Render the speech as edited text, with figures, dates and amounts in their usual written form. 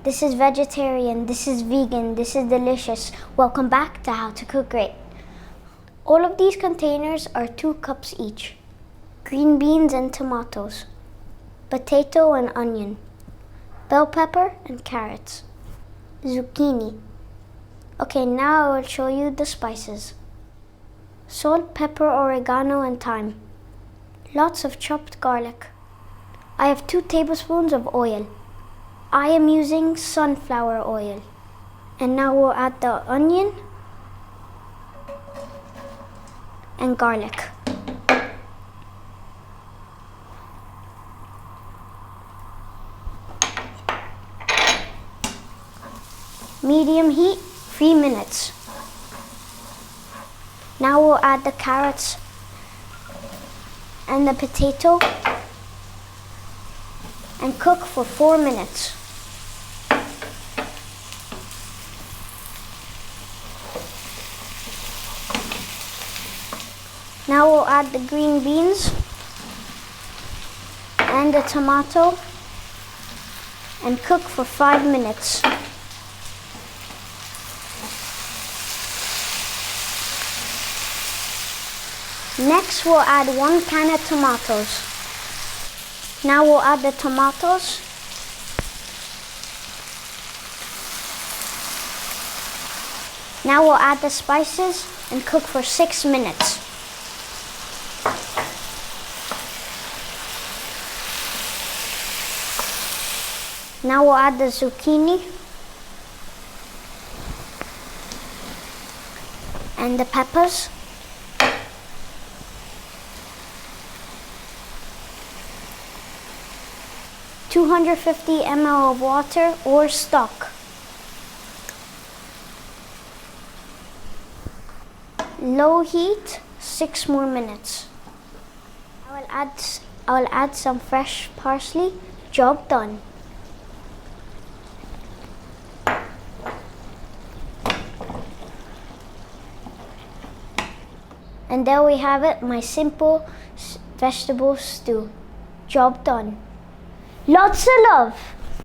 This is vegetarian, this is vegan, this is delicious. Welcome back to How to Cook Great. All of these containers are 2 cups each. Green beans and tomatoes, potato and onion, bell pepper and carrots, zucchini. Okay, now I will show you the spices. Salt, pepper, oregano and thyme. Lots of chopped garlic. I have 2 tablespoons of oil. I am using sunflower oil. And now we'll add the onion and garlic. Medium heat, 3 minutes. Now we'll add the carrots and the potato and cook for 4 minutes. Now we'll add the green beans and the tomato and cook for 5 minutes. Next, we'll add 1 can of tomatoes. Now we'll add the tomatoes. Now we'll add the spices and cook for 6 minutes. Now we'll add the zucchini and the peppers. $250 ml of water or stock. Low heat, 6 more minutes. I will add some fresh parsley. Job done. And there we have it, my simple vegetable stew. Job done. Lots of love!